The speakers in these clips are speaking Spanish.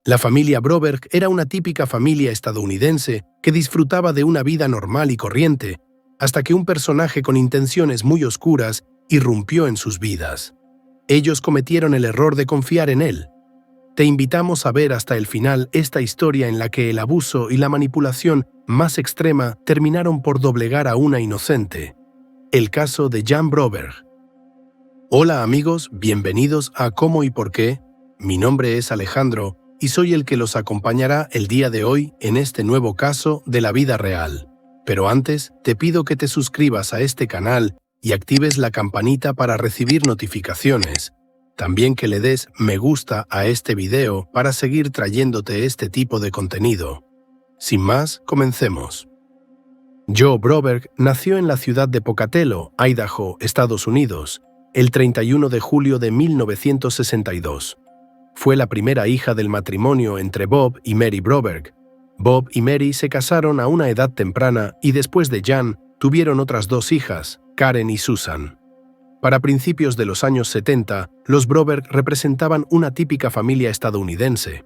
La familia Broberg era una típica familia estadounidense que disfrutaba de una vida normal y corriente, hasta que un personaje con intenciones muy oscuras irrumpió en sus vidas. Ellos cometieron el error de confiar en él. Te invitamos a ver hasta el final esta historia en la que el abuso y la manipulación más extrema terminaron por doblegar a una inocente. El caso de Jan Broberg. Hola amigos, bienvenidos a ¿Cómo y por qué? Mi nombre es Alejandro y soy el que los acompañará el día de hoy en este nuevo caso de la vida real. Pero antes, te pido que te suscribas a este canal y actives la campanita para recibir notificaciones. También que le des me gusta a este video para seguir trayéndote este tipo de contenido. Sin más, comencemos. Joe Broberg nació en la ciudad de Pocatello, Idaho, Estados Unidos, el 31 de julio de 1962. Fue la primera hija del matrimonio entre Bob y Mary Broberg. Bob y Mary se casaron a una edad temprana y después de Jan tuvieron otras dos hijas, Karen y Susan. Para principios de los años 70, los Broberg representaban una típica familia estadounidense.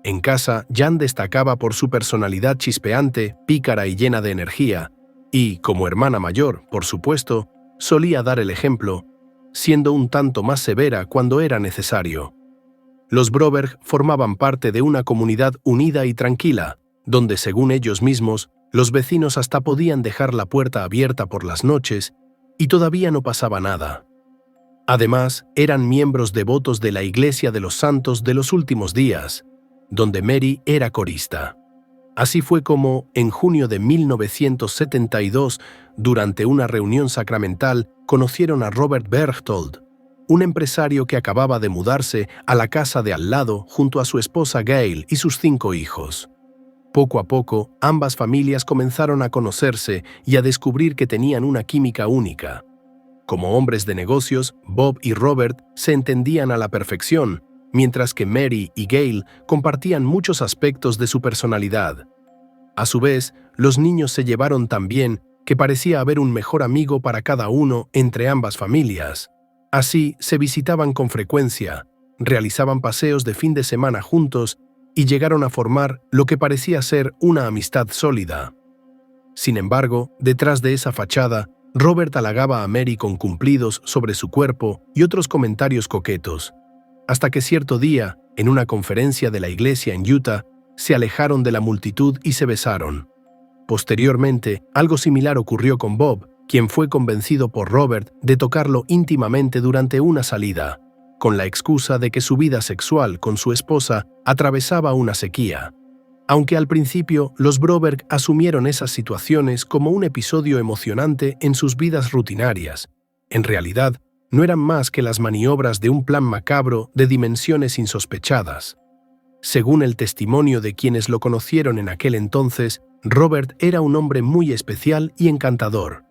En casa, Jan destacaba por su personalidad chispeante, pícara y llena de energía, y, como hermana mayor, por supuesto, solía dar el ejemplo, siendo un tanto más severa cuando era necesario. Los Broberg formaban parte de una comunidad unida y tranquila, donde, según ellos mismos, los vecinos hasta podían dejar la puerta abierta por las noches y todavía no pasaba nada. Además, eran miembros devotos de la Iglesia de los Santos de los Últimos Días, donde Mary era corista. Así fue como, en junio de 1972, durante una reunión sacramental, conocieron a Robert Berchtold, un empresario que acababa de mudarse a la casa de al lado junto a su esposa Gail y sus 5 hijos. Poco a poco, ambas familias comenzaron a conocerse y a descubrir que tenían una química única. Como hombres de negocios, Bob y Robert se entendían a la perfección, mientras que Mary y Gail compartían muchos aspectos de su personalidad. A su vez, los niños se llevaron tan bien que parecía haber un mejor amigo para cada uno entre ambas familias. Así, se visitaban con frecuencia, realizaban paseos de fin de semana juntos y llegaron a formar lo que parecía ser una amistad sólida. Sin embargo, detrás de esa fachada, Robert halagaba a Mary con cumplidos sobre su cuerpo y otros comentarios coquetos, hasta que cierto día, en una conferencia de la iglesia en Utah, se alejaron de la multitud y se besaron. Posteriormente, algo similar ocurrió con Bob, quien fue convencido por Robert de tocarlo íntimamente durante una salida, con la excusa de que su vida sexual con su esposa atravesaba una sequía. Aunque al principio los Broberg asumieron esas situaciones como un episodio emocionante en sus vidas rutinarias, en realidad no eran más que las maniobras de un plan macabro de dimensiones insospechadas. Según el testimonio de quienes lo conocieron en aquel entonces, Robert era un hombre muy especial y encantador.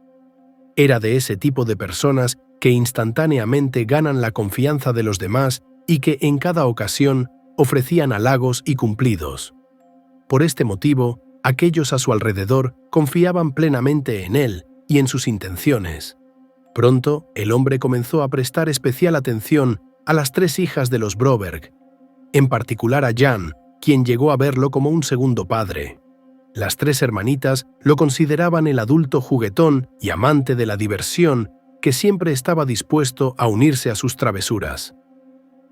Era de ese tipo de personas que instantáneamente ganan la confianza de los demás y que en cada ocasión ofrecían halagos y cumplidos. Por este motivo, aquellos a su alrededor confiaban plenamente en él y en sus intenciones. Pronto, el hombre comenzó a prestar especial atención a las 3 hijas de los Broberg, en particular a Jan, quien llegó a verlo como un segundo padre. Las 3 hermanitas lo consideraban el adulto juguetón y amante de la diversión que siempre estaba dispuesto a unirse a sus travesuras.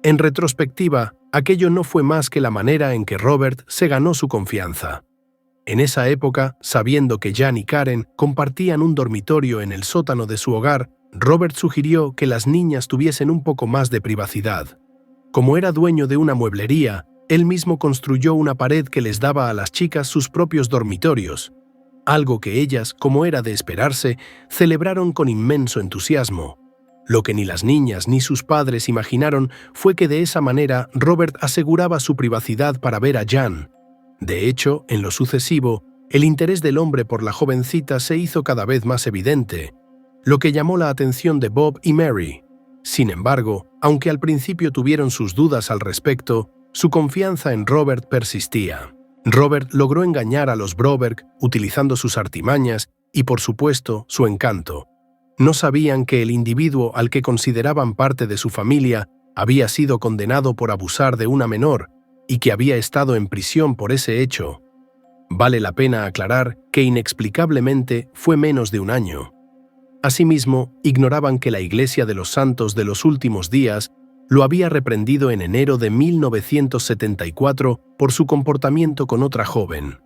En retrospectiva, aquello no fue más que la manera en que Robert se ganó su confianza. En esa época, sabiendo que Jan y Karen compartían un dormitorio en el sótano de su hogar, Robert sugirió que las niñas tuviesen un poco más de privacidad. Como era dueño de una mueblería, él mismo construyó una pared que les daba a las chicas sus propios dormitorios, algo que ellas, como era de esperarse, celebraron con inmenso entusiasmo. Lo que ni las niñas ni sus padres imaginaron fue que de esa manera Robert aseguraba su privacidad para ver a Jan. De hecho, en lo sucesivo, el interés del hombre por la jovencita se hizo cada vez más evidente, lo que llamó la atención de Bob y Mary. Sin embargo, aunque al principio tuvieron sus dudas al respecto, su confianza en Robert persistía. Robert logró engañar a los Broberg utilizando sus artimañas y, por supuesto, su encanto. No sabían que el individuo al que consideraban parte de su familia había sido condenado por abusar de una menor y que había estado en prisión por ese hecho. Vale la pena aclarar que inexplicablemente fue menos de un año. Asimismo, ignoraban que la Iglesia de los Santos de los Últimos Días lo había reprendido en enero de 1974 por su comportamiento con otra joven.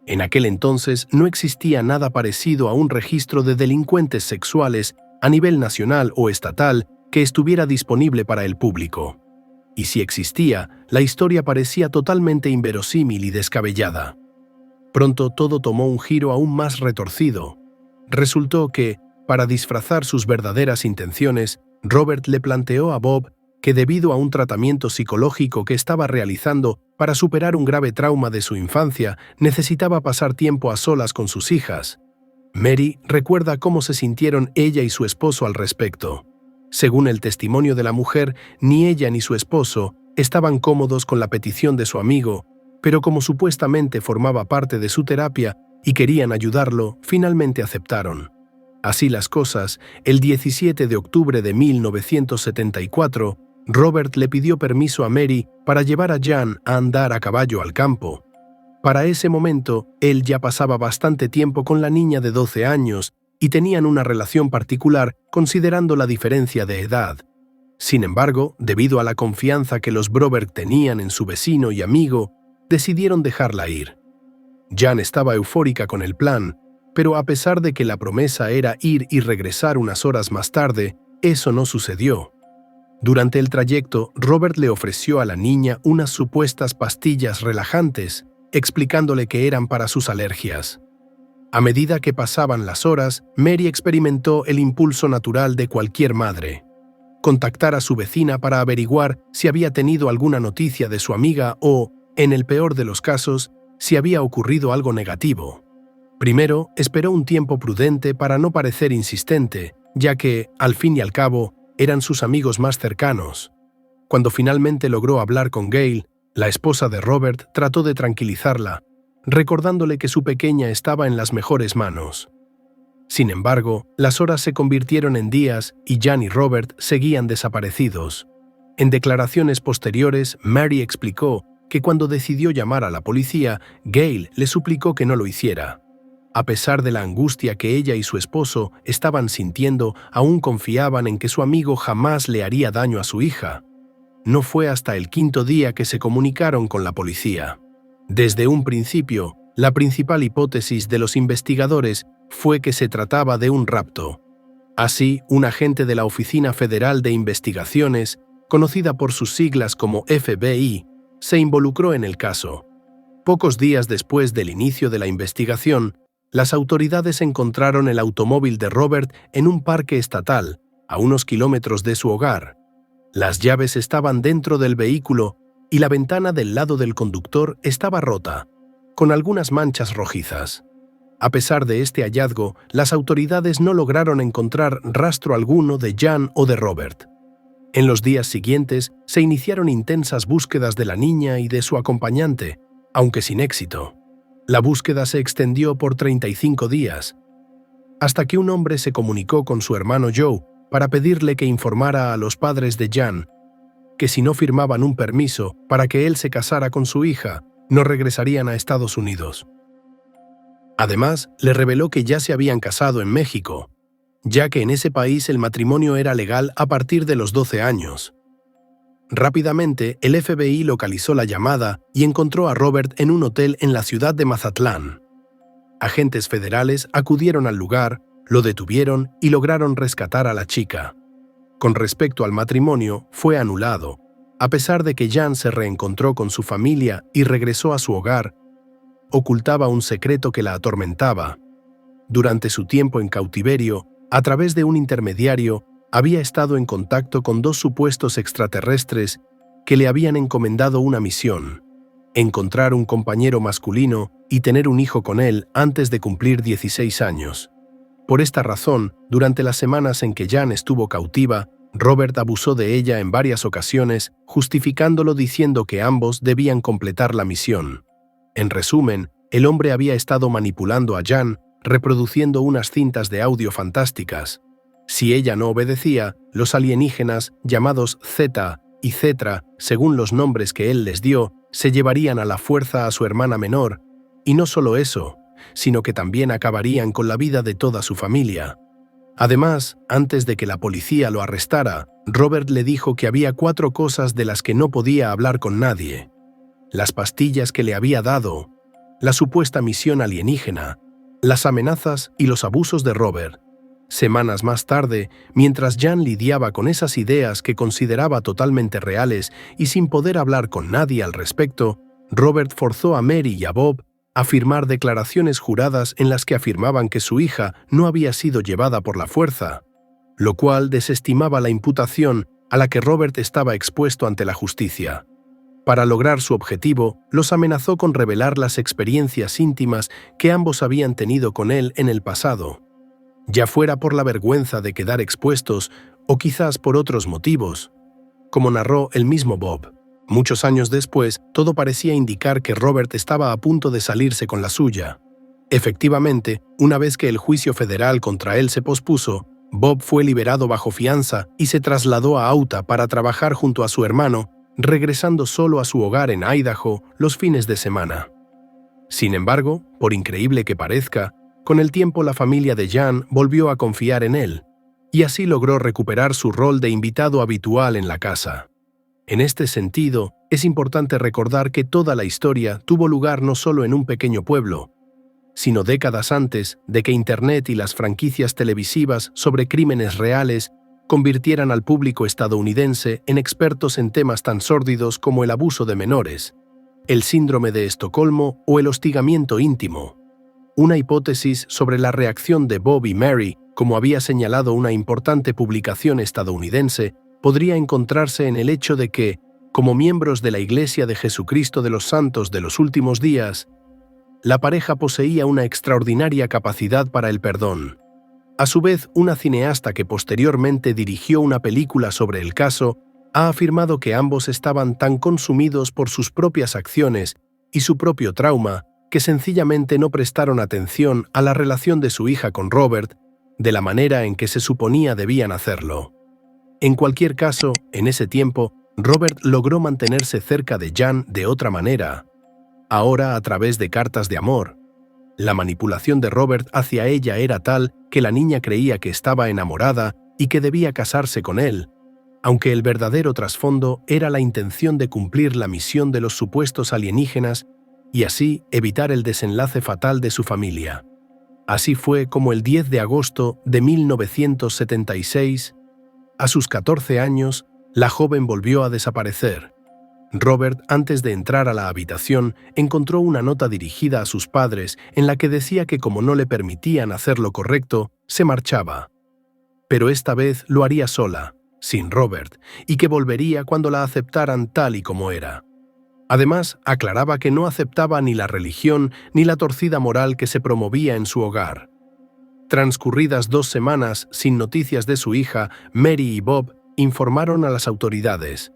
En aquel entonces no existía nada parecido a un registro de delincuentes sexuales a nivel nacional o estatal que estuviera disponible para el público. Y si existía, la historia parecía totalmente inverosímil y descabellada. Pronto todo tomó un giro aún más retorcido. Resultó que, para disfrazar sus verdaderas intenciones, Robert le planteó a Bob que debido a un tratamiento psicológico que estaba realizando para superar un grave trauma de su infancia, necesitaba pasar tiempo a solas con sus hijas. Mary recuerda cómo se sintieron ella y su esposo al respecto. Según el testimonio de la mujer, ni ella ni su esposo estaban cómodos con la petición de su amigo, pero como supuestamente formaba parte de su terapia y querían ayudarlo, finalmente aceptaron. Así las cosas, el 17 de octubre de 1974, Robert le pidió permiso a Mary para llevar a Jan a andar a caballo al campo. Para ese momento, él ya pasaba bastante tiempo con la niña de 12 años y tenían una relación particular considerando la diferencia de edad. Sin embargo, debido a la confianza que los Broberg tenían en su vecino y amigo, decidieron dejarla ir. Jan estaba eufórica con el plan, pero a pesar de que la promesa era ir y regresar unas horas más tarde, eso no sucedió. Durante el trayecto, Robert le ofreció a la niña unas supuestas pastillas relajantes, explicándole que eran para sus alergias. A medida que pasaban las horas, Mary experimentó el impulso natural de cualquier madre: contactar a su vecina para averiguar si había tenido alguna noticia de su amiga o, en el peor de los casos, si había ocurrido algo negativo. Primero, esperó un tiempo prudente para no parecer insistente, ya que, al fin y al cabo, eran sus amigos más cercanos. Cuando finalmente logró hablar con Gail, la esposa de Robert trató de tranquilizarla, recordándole que su pequeña estaba en las mejores manos. Sin embargo, las horas se convirtieron en días y Jan y Robert seguían desaparecidos. En declaraciones posteriores, Mary explicó que cuando decidió llamar a la policía, Gail le suplicó que no lo hiciera. A pesar de la angustia que ella y su esposo estaban sintiendo, aún confiaban en que su amigo jamás le haría daño a su hija. No fue hasta el 5.º día que se comunicaron con la policía. Desde un principio, la principal hipótesis de los investigadores fue que se trataba de un rapto. Así, un agente de la Oficina Federal de Investigaciones, conocida por sus siglas como FBI, se involucró en el caso. Pocos días después del inicio de la investigación, las autoridades encontraron el automóvil de Robert en un parque estatal, a unos kilómetros de su hogar. Las llaves estaban dentro del vehículo y la ventana del lado del conductor estaba rota, con algunas manchas rojizas. A pesar de este hallazgo, las autoridades no lograron encontrar rastro alguno de Jan o de Robert. En los días siguientes se iniciaron intensas búsquedas de la niña y de su acompañante, aunque sin éxito. La búsqueda se extendió por 35 días, hasta que un hombre se comunicó con su hermano Joe para pedirle que informara a los padres de Jan que si no firmaban un permiso para que él se casara con su hija, no regresarían a Estados Unidos. Además, le reveló que ya se habían casado en México, ya que en ese país el matrimonio era legal a partir de los 12 años. Rápidamente, el FBI localizó la llamada y encontró a Robert en un hotel en la ciudad de Mazatlán. Agentes federales acudieron al lugar, lo detuvieron y lograron rescatar a la chica. Con respecto al matrimonio, fue anulado. A pesar de que Jan se reencontró con su familia y regresó a su hogar, ocultaba un secreto que la atormentaba. Durante su tiempo en cautiverio, a través de un intermediario, había estado en contacto con 2 supuestos extraterrestres que le habían encomendado una misión: encontrar un compañero masculino y tener un hijo con él antes de cumplir 16 años. Por esta razón, durante las semanas en que Jan estuvo cautiva, Robert abusó de ella en varias ocasiones, justificándolo diciendo que ambos debían completar la misión. En resumen, el hombre había estado manipulando a Jan, reproduciendo unas cintas de audio fantásticas. Si ella no obedecía, los alienígenas, llamados Zeta y Cetra, según los nombres que él les dio, se llevarían a la fuerza a su hermana menor, y no solo eso, sino que también acabarían con la vida de toda su familia. Además, antes de que la policía lo arrestara, Robert le dijo que había 4 cosas de las que no podía hablar con nadie: las pastillas que le había dado, la supuesta misión alienígena, las amenazas y los abusos de Robert. Semanas más tarde, mientras Jan lidiaba con esas ideas que consideraba totalmente reales y sin poder hablar con nadie al respecto, Robert forzó a Mary y a Bob a firmar declaraciones juradas en las que afirmaban que su hija no había sido llevada por la fuerza, lo cual desestimaba la imputación a la que Robert estaba expuesto ante la justicia. Para lograr su objetivo, los amenazó con revelar las experiencias íntimas que ambos habían tenido con él en el pasado, ya fuera por la vergüenza de quedar expuestos o quizás por otros motivos. Como narró el mismo Bob, muchos años después, todo parecía indicar que Robert estaba a punto de salirse con la suya. Efectivamente, una vez que el juicio federal contra él se pospuso, Bob fue liberado bajo fianza y se trasladó a Utah para trabajar junto a su hermano, regresando solo a su hogar en Idaho los fines de semana. Sin embargo, por increíble que parezca, con el tiempo la familia de Jan volvió a confiar en él, y así logró recuperar su rol de invitado habitual en la casa. En este sentido, es importante recordar que toda la historia tuvo lugar no solo en un pequeño pueblo, sino décadas antes de que Internet y las franquicias televisivas sobre crímenes reales convirtieran al público estadounidense en expertos en temas tan sórdidos como el abuso de menores, el síndrome de Estocolmo o el hostigamiento íntimo. Una hipótesis sobre la reacción de Bob y Mary, como había señalado una importante publicación estadounidense, podría encontrarse en el hecho de que, como miembros de la Iglesia de Jesucristo de los Santos de los Últimos Días, la pareja poseía una extraordinaria capacidad para el perdón. A su vez, una cineasta que posteriormente dirigió una película sobre el caso ha afirmado que ambos estaban tan consumidos por sus propias acciones y su propio trauma que sencillamente no prestaron atención a la relación de su hija con Robert de la manera en que se suponía debían hacerlo. En cualquier caso, en ese tiempo, Robert logró mantenerse cerca de Jan de otra manera, ahora a través de cartas de amor. La manipulación de Robert hacia ella era tal que la niña creía que estaba enamorada y que debía casarse con él, aunque el verdadero trasfondo era la intención de cumplir la misión de los supuestos alienígenas y así evitar el desenlace fatal de su familia. Así fue como el 10 de agosto de 1976, a sus 14 años, la joven volvió a desaparecer. Robert, antes de entrar a la habitación, encontró una nota dirigida a sus padres en la que decía que como no le permitían hacer lo correcto, se marchaba. Pero esta vez lo haría sola, sin Robert, y que volvería cuando la aceptaran tal y como era. Además, aclaraba que no aceptaba ni la religión ni la torcida moral que se promovía en su hogar. Transcurridas 2 semanas sin noticias de su hija, Mary y Bob informaron a las autoridades,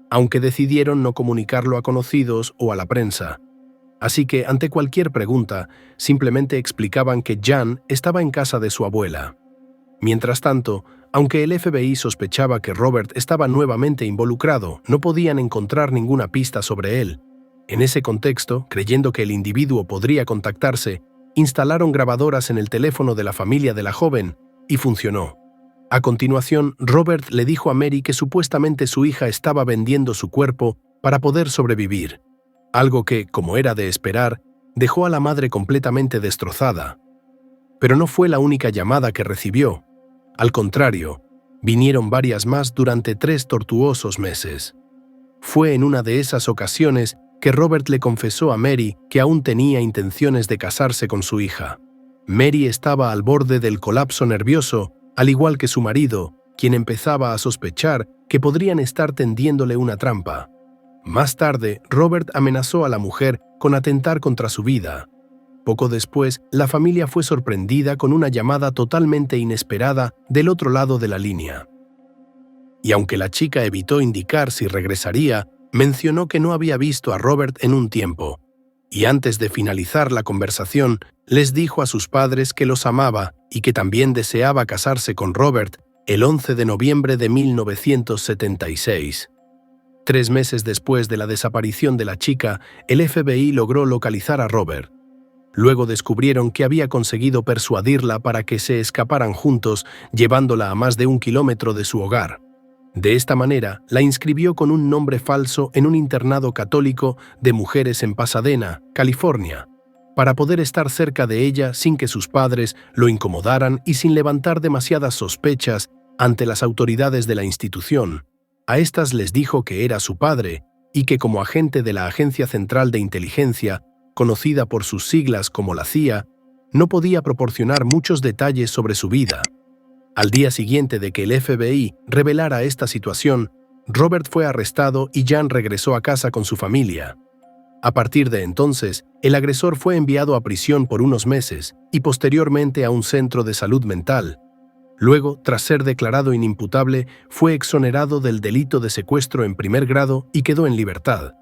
aunque decidieron no comunicarlo a conocidos o a la prensa. Así que, ante cualquier pregunta, simplemente explicaban que Jan estaba en casa de su abuela. Mientras tanto, aunque el FBI sospechaba que Robert estaba nuevamente involucrado, no podían encontrar ninguna pista sobre él. En ese contexto, creyendo que el individuo podría contactarse, instalaron grabadoras en el teléfono de la familia de la joven, y funcionó. A continuación, Robert le dijo a Mary que supuestamente su hija estaba vendiendo su cuerpo para poder sobrevivir, algo que, como era de esperar, dejó a la madre completamente destrozada. Pero no fue la única llamada que recibió. Al contrario, vinieron varias más durante 3 tortuosos meses. Fue en una de esas ocasiones que Robert le confesó a Mary que aún tenía intenciones de casarse con su hija. Mary estaba al borde del colapso nervioso, al igual que su marido, quien empezaba a sospechar que podrían estar tendiéndole una trampa. Más tarde, Robert amenazó a la mujer con atentar contra su vida. Poco después, la familia fue sorprendida con una llamada totalmente inesperada del otro lado de la línea. Y aunque la chica evitó indicar si regresaría, mencionó que no había visto a Robert en un tiempo, y antes de finalizar la conversación, les dijo a sus padres que los amaba y que también deseaba casarse con Robert el 11 de noviembre de 1976. 3 meses después de la desaparición de la chica, el FBI logró localizar a Robert. Luego descubrieron que había conseguido persuadirla para que se escaparan juntos, llevándola a más de 1 kilómetro de su hogar. De esta manera, la inscribió con un nombre falso en un internado católico de mujeres en Pasadena, California, para poder estar cerca de ella sin que sus padres lo incomodaran y sin levantar demasiadas sospechas ante las autoridades de la institución. A estas les dijo que era su padre y que como agente de la Agencia Central de Inteligencia, conocida por sus siglas como la CIA, no podía proporcionar muchos detalles sobre su vida. Al día siguiente de que el FBI revelara esta situación, Robert fue arrestado y Jan regresó a casa con su familia. A partir de entonces, el agresor fue enviado a prisión por unos meses y posteriormente a un centro de salud mental. Luego, tras ser declarado inimputable, fue exonerado del delito de secuestro en primer grado y quedó en libertad.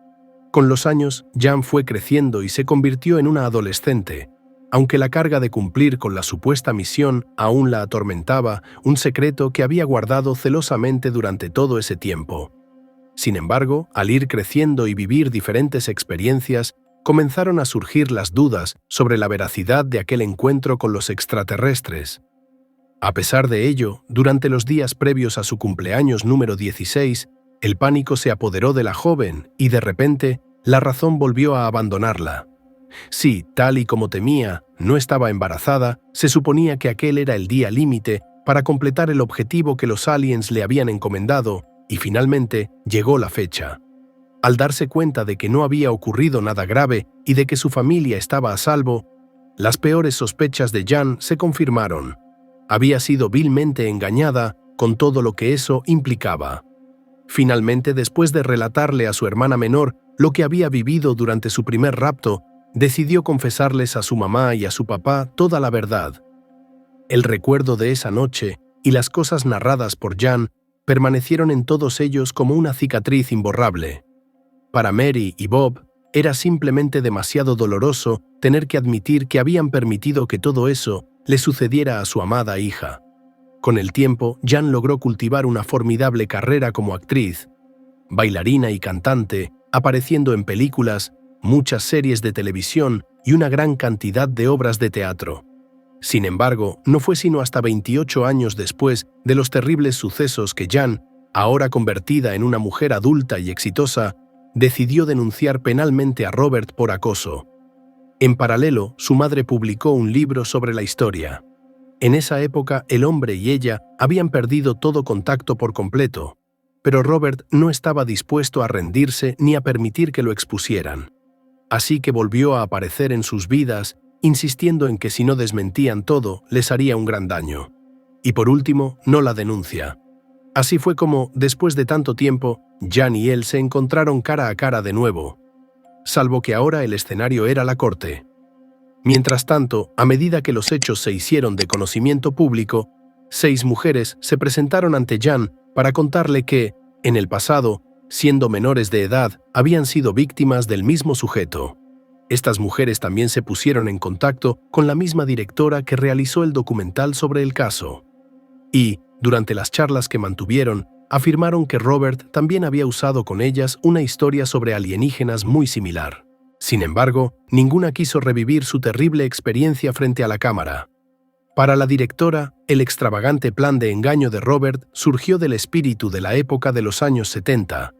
Con los años, Jan fue creciendo y se convirtió en una adolescente. Aunque la carga de cumplir con la supuesta misión aún la atormentaba, un secreto que había guardado celosamente durante todo ese tiempo. Sin embargo, al ir creciendo y vivir diferentes experiencias, comenzaron a surgir las dudas sobre la veracidad de aquel encuentro con los extraterrestres. A pesar de ello, durante los días previos a su cumpleaños número 16, el pánico se apoderó de la joven y de repente, la razón volvió a abandonarla. Si, tal y como temía, no estaba embarazada, se suponía que aquel era el día límite para completar el objetivo que los aliens le habían encomendado, y finalmente llegó la fecha. Al darse cuenta de que no había ocurrido nada grave y de que su familia estaba a salvo, las peores sospechas de Jan se confirmaron. Había sido vilmente engañada con todo lo que eso implicaba. Finalmente, después de relatarle a su hermana menor lo que había vivido durante su primer rapto, decidió confesarles a su mamá y a su papá toda la verdad. El recuerdo de esa noche y las cosas narradas por Jan permanecieron en todos ellos como una cicatriz imborrable. Para Mary y Bob, era simplemente demasiado doloroso tener que admitir que habían permitido que todo eso le sucediera a su amada hija. Con el tiempo, Jan logró cultivar una formidable carrera como actriz, bailarina y cantante, apareciendo en películas, muchas series de televisión y una gran cantidad de obras de teatro. Sin embargo, no fue sino hasta 28 años después de los terribles sucesos que Jan, ahora convertida en una mujer adulta y exitosa, decidió denunciar penalmente a Robert por acoso. En paralelo, su madre publicó un libro sobre la historia. En esa época, el hombre y ella habían perdido todo contacto por completo, pero Robert no estaba dispuesto a rendirse ni a permitir que lo expusieran. Así que volvió a aparecer en sus vidas, insistiendo en que si no desmentían todo, les haría un gran daño. Y por último, no la denuncia. Así fue como, después de tanto tiempo, Jan y él se encontraron cara a cara de nuevo, salvo que ahora el escenario era la corte. Mientras tanto, a medida que los hechos se hicieron de conocimiento público, 6 mujeres se presentaron ante Jan para contarle que, en el pasado, siendo menores de edad, habían sido víctimas del mismo sujeto. Estas mujeres también se pusieron en contacto con la misma directora que realizó el documental sobre el caso. Y, durante las charlas que mantuvieron, afirmaron que Robert también había usado con ellas una historia sobre alienígenas muy similar. Sin embargo, ninguna quiso revivir su terrible experiencia frente a la cámara. Para la directora, el extravagante plan de engaño de Robert surgió del espíritu de la época de los años 70,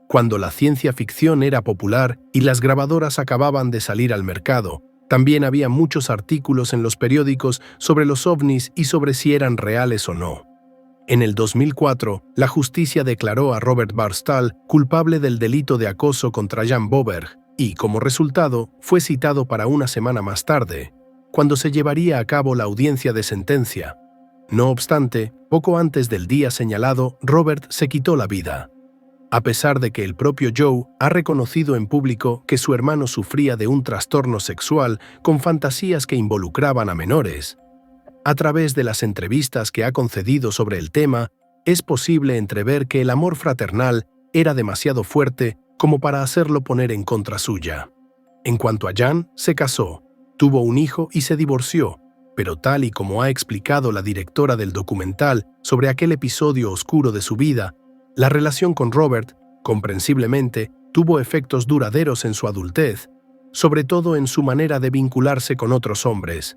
cuando la ciencia ficción era popular y las grabadoras acababan de salir al mercado. También había muchos artículos en los periódicos sobre los ovnis y sobre si eran reales o no. En el 2004, la justicia declaró a Robert Barstall culpable del delito de acoso contra Jan Boberg y, como resultado, fue citado para una semana más tarde, cuando se llevaría a cabo la audiencia de sentencia. No obstante, poco antes del día señalado, Robert se quitó la vida. A pesar de que el propio Joe ha reconocido en público que su hermano sufría de un trastorno sexual con fantasías que involucraban a menores. A través de las entrevistas que ha concedido sobre el tema, es posible entrever que el amor fraternal era demasiado fuerte como para hacerlo poner en contra suya. En cuanto a Jan, se casó, tuvo un hijo y se divorció, pero tal y como ha explicado la directora del documental sobre aquel episodio oscuro de su vida, la relación con Robert Comprensiblemente, tuvo efectos duraderos en su adultez, sobre todo en su manera de vincularse con otros hombres.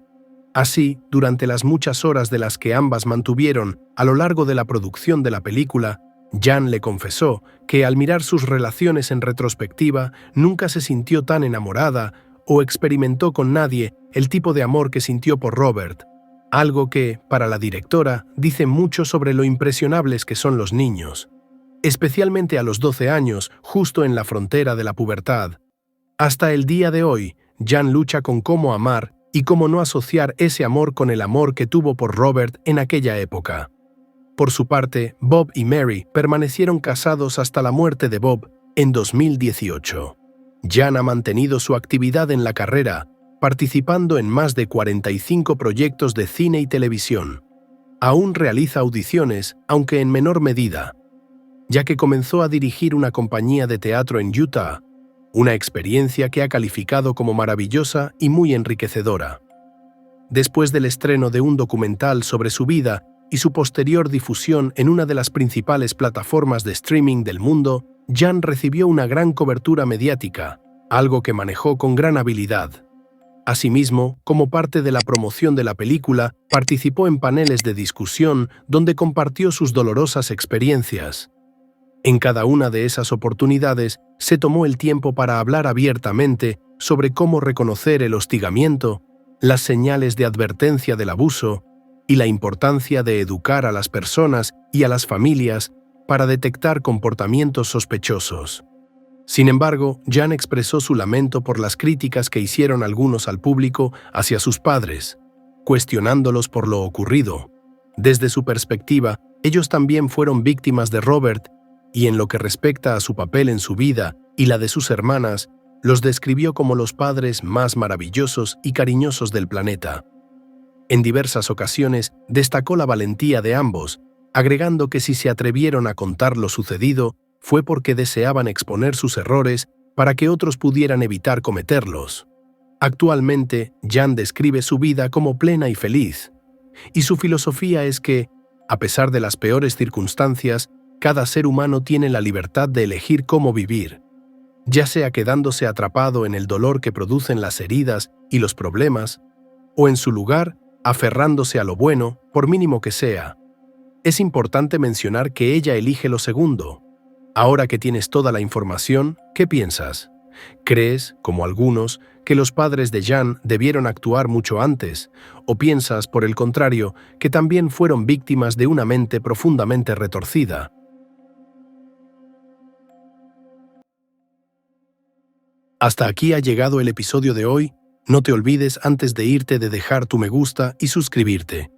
Así, durante las muchas horas de las que ambas mantuvieron a lo largo de la producción de la película, Jan le confesó que al mirar sus relaciones en retrospectiva nunca se sintió tan enamorada o experimentó con nadie el tipo de amor que sintió por Robert, algo que, para la directora, dice mucho sobre lo impresionables que son los niños, especialmente a los 12 años, justo en la frontera de la pubertad. Hasta el día de hoy, Jan lucha con cómo amar y cómo no asociar ese amor con el amor que tuvo por Robert en aquella época. Por su parte, Bob y Mary permanecieron casados hasta la muerte de Bob en 2018. Jan ha mantenido su actividad en la carrera, participando en más de 45 proyectos de cine y televisión. Aún realiza audiciones, aunque en menor medida, ya que comenzó a dirigir una compañía de teatro en Utah, una experiencia que ha calificado como maravillosa y muy enriquecedora. Después del estreno de un documental sobre su vida y su posterior difusión en una de las principales plataformas de streaming del mundo, Jan recibió una gran cobertura mediática, algo que manejó con gran habilidad. Asimismo, como parte de la promoción de la película, participó en paneles de discusión donde compartió sus dolorosas experiencias. En cada una de esas oportunidades, se tomó el tiempo para hablar abiertamente sobre cómo reconocer el hostigamiento, las señales de advertencia del abuso y la importancia de educar a las personas y a las familias para detectar comportamientos sospechosos. Sin embargo, Jan expresó su lamento por las críticas que hicieron algunos al público hacia sus padres, cuestionándolos por lo ocurrido. Desde su perspectiva, ellos también fueron víctimas de Robert, y en lo que respecta a su papel en su vida y la de sus hermanas, los describió como los padres más maravillosos y cariñosos del planeta. En diversas ocasiones destacó la valentía de ambos, agregando que si se atrevieron a contar lo sucedido fue porque deseaban exponer sus errores para que otros pudieran evitar cometerlos. Actualmente, Jan describe su vida como plena y feliz, y su filosofía es que, a pesar de las peores circunstancias, cada ser humano tiene la libertad de elegir cómo vivir, ya sea quedándose atrapado en el dolor que producen las heridas y los problemas, o en su lugar, aferrándose a lo bueno, por mínimo que sea. Es importante mencionar que ella elige lo segundo. Ahora que tienes toda la información, ¿qué piensas? ¿Crees, como algunos, que los padres de Jan debieron actuar mucho antes? ¿O piensas, por el contrario, que también fueron víctimas de una mente profundamente retorcida? Hasta aquí ha llegado el episodio de hoy. No te olvides antes de irte de dejar tu me gusta y suscribirte.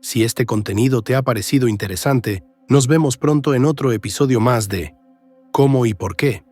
Si este contenido te ha parecido interesante, nos vemos pronto en otro episodio más de ¿Cómo y por qué?